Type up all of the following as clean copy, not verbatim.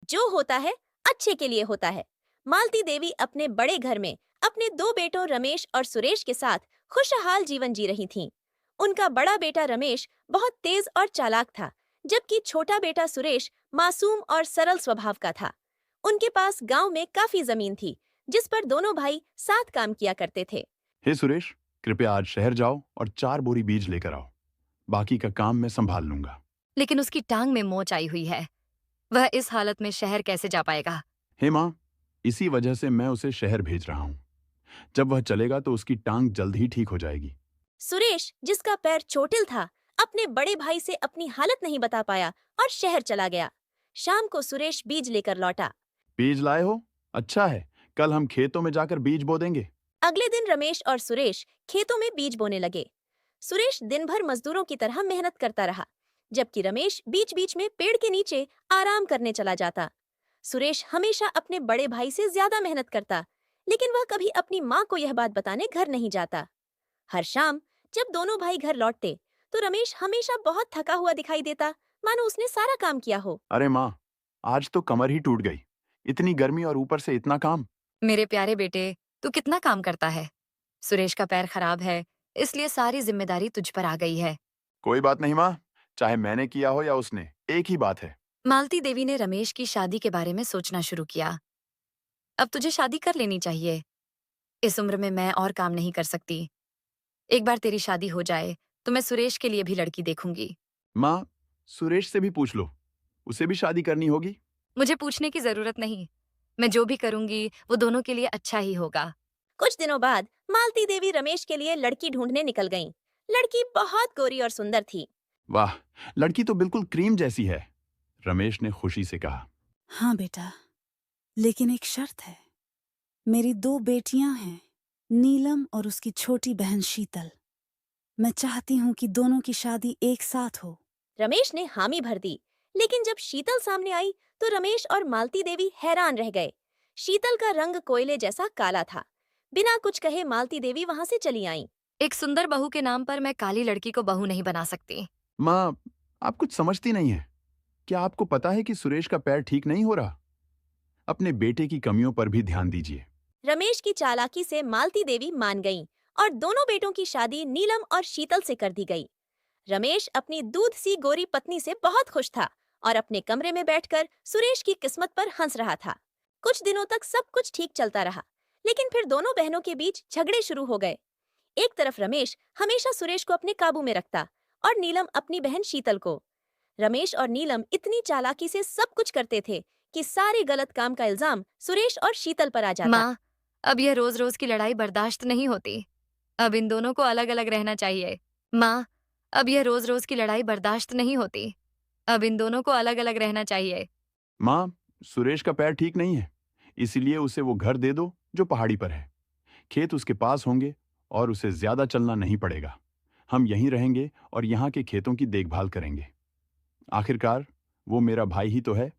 जो होता है अच्छे के लिए होता है। मालती देवी अपने बड़े घर में अपने दो बेटों रमेश और सुरेश के साथ खुशहाल जीवन जी रही थीं। उनका बड़ा बेटा रमेश बहुत तेज और चालाक था, जबकि छोटा बेटा सुरेश मासूम और सरल स्वभाव का था। उनके पास गांव में काफी जमीन थी, जिस पर दोनों भाई साथ काम किया करते थे। हे सुरेश, कृपया आज शहर जाओ और 4 बोरी बीज लेकर आओ। बाकी का काम मैं संभाल लूंगा। लेकिन उसकी टांग में मोच आई हुई है। वह इस हालत में शहर कैसे जा पाएगा? हे माँ, इसी वजह से मैं उसे शहर भेज रहा हूँ। जब वह चलेगा तो उसकी टांग जल्द ही ठीक हो जाएगी। सुरेश, जिसका पैर चोटिल था, अपने बड़े भाई से अपनी हालत नहीं बता पाया और शहर चला गया। शाम को सुरेश बीज लेकर लौटा। बीज लाए हो? अच्छा है, कल हम खेतों में जाकर बीज बो देंगे। अगले दिन रमेश और सुरेश खेतों में बीज बोने लगे। सुरेश दिन भर मजदूरों की तरह मेहनत करता रहा, जबकि रमेश बीच बीच में पेड़ के नीचे आराम करने चला जाता। सुरेश हमेशा अपने बड़े भाई से ज्यादा मेहनत करता, लेकिन वह कभी अपनी माँ को यह बात बताने घर नहीं जाता। हर शाम जब दोनों भाई घर लौटते, तो रमेश हमेशा बहुत थका हुआ दिखाई देता, मानो उसने सारा काम किया हो। अरे माँ, आज तो कमर ही टूट गई। इतनी गर्मी और ऊपर से इतना काम। मेरे प्यारे बेटे, तू कितना काम करता है। सुरेश का पैर खराब है, इसलिए सारी जिम्मेदारी तुझ पर आ गई है। कोई बात नहीं माँ, चाहे मैंने किया हो या उसने, एक ही बात है। मालती देवी ने रमेश की शादी के बारे में सोचना शुरू किया। अब तुझे शादी कर लेनी चाहिए। इस उम्र में मैं और काम नहीं कर सकती। एक बार तेरी शादी हो जाए तो मैं सुरेश के लिए भी लड़की देखूंगी। माँ, सुरेश से भी पूछ लो, उसे भी शादी करनी होगी। मुझे पूछने की जरूरत नहीं। मैं जो भी करूंगी वो दोनों के लिए अच्छा ही होगा। कुछ दिनों बाद मालती देवी रमेश के लिए लड़की ढूंढने निकल गईं। लड़की बहुत गोरी और सुंदर थी। वाह, लड़की तो बिल्कुल क्रीम जैसी है। रमेश ने खुशी से कहा। हाँ बेटा, लेकिन एक शर्त है। मेरी 2 बेटियां हैं, नीलम और उसकी छोटी बहन शीतल। मैं चाहती हूँ कि दोनों की शादी एक साथ हो। रमेश ने हामी भर दी, लेकिन जब शीतल सामने आई तो रमेश और मालती देवी हैरान रह गए। शीतल का रंग कोयले जैसा काला था। बिना कुछ कहे मालती देवी वहां से चली आईं। एक सुंदर बहू के नाम पर मैं काली लड़की को बहू नहीं बना सकती। माँ, आप कुछ समझती नहीं है। क्या आपको पता है कि सुरेश का पैर ठीक नहीं हो रहा? अपने बेटे की कमियों पर भी ध्यान दीजिए। रमेश की चालाकी से मालती देवी मान गईं और दोनों बेटों की शादी नीलम और शीतल से कर दी गई। रमेश अपनी दूध सी गोरी पत्नी से बहुत खुश था और अपने कमरे में बैठकर सुरेश की किस्मत पर हंस रहा था। कुछ दिनों तक सब कुछ ठीक चलता रहा, लेकिन फिर दोनों बहनों के बीच झगड़े शुरू हो गए। एक तरफ रमेश हमेशा सुरेश को अपने काबू में रखता और नीलम अपनी बहन शीतल को। रमेश और नीलम इतनी चालाकी से सब कुछ करते थे कि सारे गलत काम का इल्जाम सुरेश और शीतल पर आ जाता। माँ, अब यह रोज रोज की लड़ाई बर्दाश्त नहीं होती। अब इन दोनों को अलग अलग रहना चाहिए। माँ, अब यह रोज रोज की लड़ाई बर्दाश्त नहीं होती। अब इन दोनों को अलग अलग रहना चाहिए। माँ, सुरेश का पैर ठीक नहीं है, इसीलिए उसे वो घर दे दो जो पहाड़ी पर है। खेत उसके पास होंगे और उसे ज्यादा चलना नहीं पड़ेगा। हम यहीं रहेंगे और यहाँ के खेतों की देखभाल करेंगे। आखिरकार वो मेरा भाई ही तो है।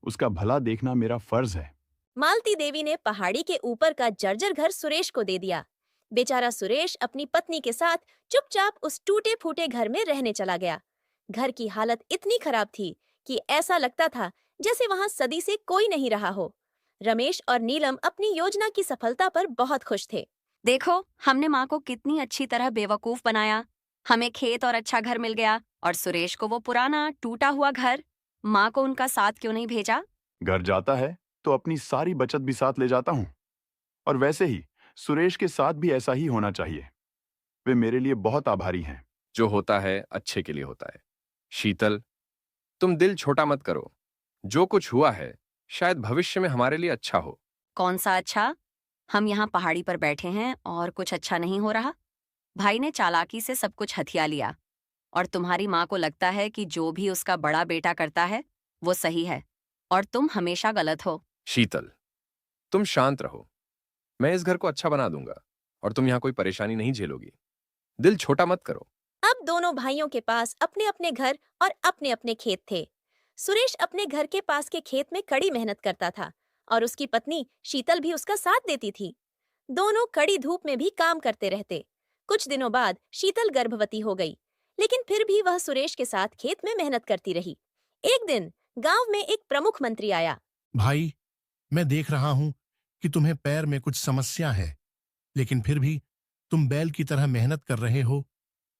उसका भला देखना मेरा फर्ज है। मालती देवी ने पहाड़ी के ऊपर का जर्जर घर सुरेश को दे दिया। बेचारा सुरेश अपनी पत्नी के साथ चुपचाप उस टूटे फूटे घर में रहने चला गया। घर की हालत इतनी खराब थी कि ऐसा लगता था जैसे वहां सदी से कोई नहीं रहा हो। रमेश और नीलम अपनी योजना की सफलता पर बहुत खुश थे। देखो, हमने माँ को कितनी अच्छी तरह बेवकूफ बनाया। हमें खेत और अच्छा घर मिल गया, और सुरेश को वो पुराना टूटा हुआ घर। माँ को उनका साथ क्यों नहीं भेजा? घर जाता है तो अपनी सारी बचत भी साथ ले जाता हूँ। और वैसे ही सुरेश के साथ भी ऐसा ही होना चाहिए। वे मेरे लिए बहुत आभारी हैं। जो होता है अच्छे के लिए होता है। शीतल, तुम दिल छोटा मत करो। जो कुछ हुआ है शायद भविष्य में हमारे लिए अच्छा हो। कौन सा अच्छा? हम यहाँ पहाड़ी पर बैठे हैं और कुछ अच्छा नहीं हो रहा। भाई ने चालाकी से सब कुछ हथिया लिया, और तुम्हारी माँ को लगता है कि जो भी उसका बड़ा बेटा करता है वो सही है, और तुम हमेशा गलत हो। शीतल, तुम शांत रहो। मैं इस घर को अच्छा बना दूंगा और तुम यहाँ कोई परेशानी नहीं झेलोगी। दिल छोटा मत करो। अब दोनों भाइयों के पास अपने अपने घर और अपने अपने खेत थे। सुरेश अपने घर के पास के खेत में कड़ी मेहनत करता था और उसकी पत्नी शीतल भी उसका साथ देती थी। दोनों कड़ी धूप में भी काम करते रहते। कुछ दिनों बाद शीतल गर्भवती हो गई, लेकिन फिर भी वह सुरेश के साथ खेत में मेहनत करती रही। एक दिन गांव में एक प्रमुख मंत्री आया। भाई, मैं देख रहा हूं कि तुम्हें पैर में कुछ समस्या है, लेकिन फिर भी तुम बैल की तरह मेहनत कर रहे हो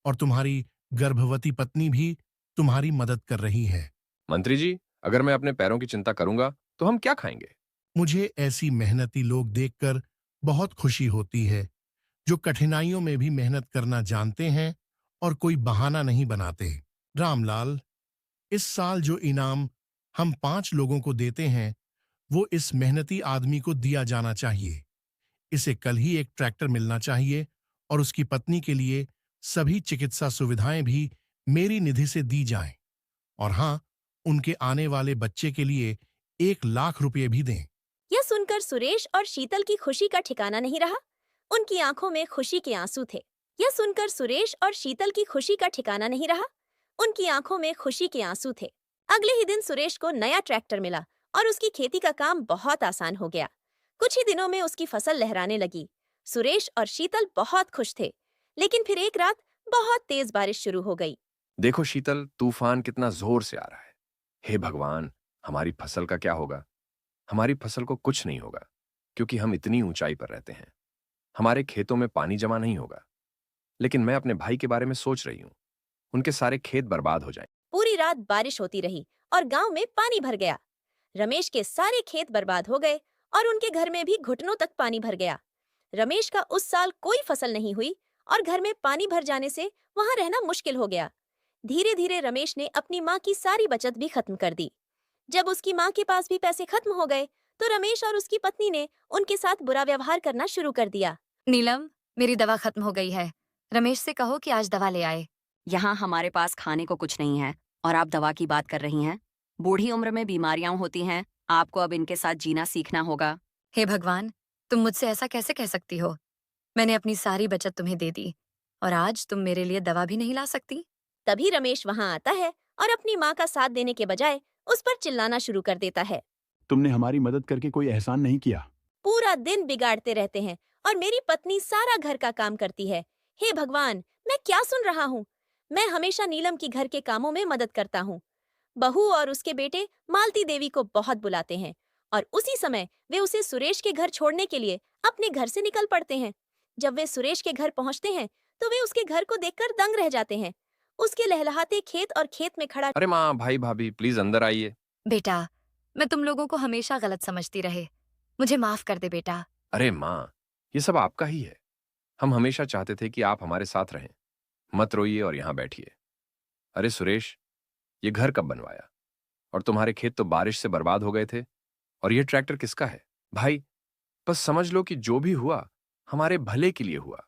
और तुम्हारी गर्भवती पत्नी भी तुम्हारी मदद कर रही है। मंत्री जी, अगर मैं अपने पैरों की चिंता करूंगा तो हम क्या खाएंगे? मुझे ऐसी मेहनती लोग देखकर बहुत खुशी होती है, जो कठिनाइयों में भी मेहनत करना जानते हैं और कोई बहाना नहीं बनाते। रामलाल, इस साल जो इनाम हम 5 लोगों को देते हैं, वो इस मेहनती आदमी को दिया जाना चाहिए। इसे कल ही एक ट्रैक्टर मिलना चाहिए और उसकी पत्नी के लिए सभी चिकित्सा सुविधाएं भी मेरी निधि से दी जाएं। और हाँ, उनके आने वाले बच्चे के लिए 1 लाख रुपए भी दें। यह सुनकर सुरेश और शीतल की खुशी का ठिकाना नहीं रहा। उनकी आंखों में खुशी के आंसू थे। यह सुनकर सुरेश और शीतल की खुशी का ठिकाना नहीं रहा। उनकी आंखों में खुशी के आंसू थे। अगले ही दिन सुरेश को नया ट्रैक्टर मिला और उसकी खेती का काम बहुत आसान हो गया। कुछ ही दिनों में उसकी फसल लहराने लगी। सुरेश और शीतल बहुत खुश थे। लेकिन फिर एक रात बहुत तेज बारिश शुरू हो गई। देखो शीतल, तूफान कितना जोर से आ रहा है। हे भगवान, हमारी फसल का क्या होगा? हमारी फसल को कुछ नहीं होगा, क्योंकि हम इतनी ऊंचाई पर रहते हैं। हमारे खेतों में पानी जमा नहीं होगा। लेकिन मैं अपने भाई के बारे में सोच रही हूं। उनके सारे खेत बर्बाद हो जाएं। पूरी रात बारिश होती रही और गांव में पानी भर गया। रमेश के सारे खेत बर्बाद हो गए और उनके घर में भी घुटनों तक पानी भर गया। रमेश का उस साल कोई फसल नहीं हुई और घर में पानी भर जाने से वहां रहना मुश्किल हो गया। धीरे धीरे रमेश ने अपनी माँ की सारी बचत भी खत्म कर दी। जब उसकी माँ के पास भी पैसे खत्म हो गए तो रमेश और उसकी पत्नी ने उनके साथ बुरा व्यवहार करना शुरू कर दिया। नीलम, मेरी दवा खत्म हो गई है। रमेश से कहो कि आज दवा ले आए। यहाँ हमारे पास खाने को कुछ नहीं है और आप दवा की बात कर रही हैं। बूढ़ी उम्र में बीमारियां होती हैं। आपको अब इनके साथ जीना सीखना होगा। हे भगवान, तुम मुझसे ऐसा कैसे कह सकती हो? मैंने अपनी सारी बचत तुम्हें दे दी और आज तुम मेरे लिए दवा भी नहीं ला सकती? तभी रमेश वहां आता है और अपनी माँ का साथ देने के बजाय उस पर चिल्लाना शुरू कर देता है। तुमने हमारी मदद करके कोई एहसान नहीं किया। पूरा दिन बिगाड़ते रहते हैं और मेरी पत्नी सारा घर का काम करती है। हे भगवान, मैं क्या सुन रहा हूँ? मैं हमेशा नीलम की घर के कामों में मदद करता हूँ। बहू और उसके बेटे मालती देवी को बहुत बुलाते हैं और उसी समय वे उसे सुरेश के घर छोड़ने के लिए अपने घर से निकल पड़ते हैं। जब वे सुरेश के घर पहुंचते हैं तो वे उसके घर को देखकर दंग रह जाते हैं। उसके लहलहाते खेत और खेत में खड़ा अरे माँ, भाई, भाभी, प्लीज अंदर आइए। बेटा, मैं तुम लोगों को हमेशा गलत समझती रहे। मुझे माफ कर दे बेटा। अरे माँ, ये सब आपका ही है। हम हमेशा चाहते थे कि आप हमारे साथ रहें। मत रोइए और यहाँ बैठिए। अरे सुरेश, ये घर कब बनवाया? और तुम्हारे खेत तो बारिश से बर्बाद हो गए थे। और ये ट्रैक्टर किसका है? भाई, बस समझ लो कि जो भी हुआ हमारे भले के लिए हुआ।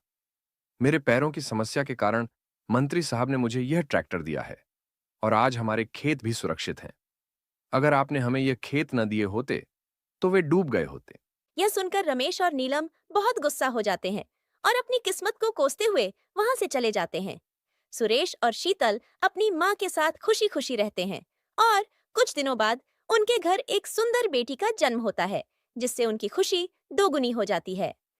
मेरे पैरों की समस्या के कारण मंत्री साहब ने मुझे यह ट्रैक्टर दिया है और आज हमारे खेत भी सुरक्षित हैं। अगर आपने हमें यह खेत न दिए होते तो वे डूब गए होते। यह सुनकर रमेश और नीलम बहुत गुस्सा हो जाते हैं और अपनी किस्मत को कोसते हुए वहां से चले जाते हैं। सुरेश और शीतल अपनी माँ के साथ खुशी खुशी रहते हैं और कुछ दिनों बाद उनके घर एक सुंदर बेटी का जन्म होता है, जिससे उनकी खुशी दोगुनी हो जाती है।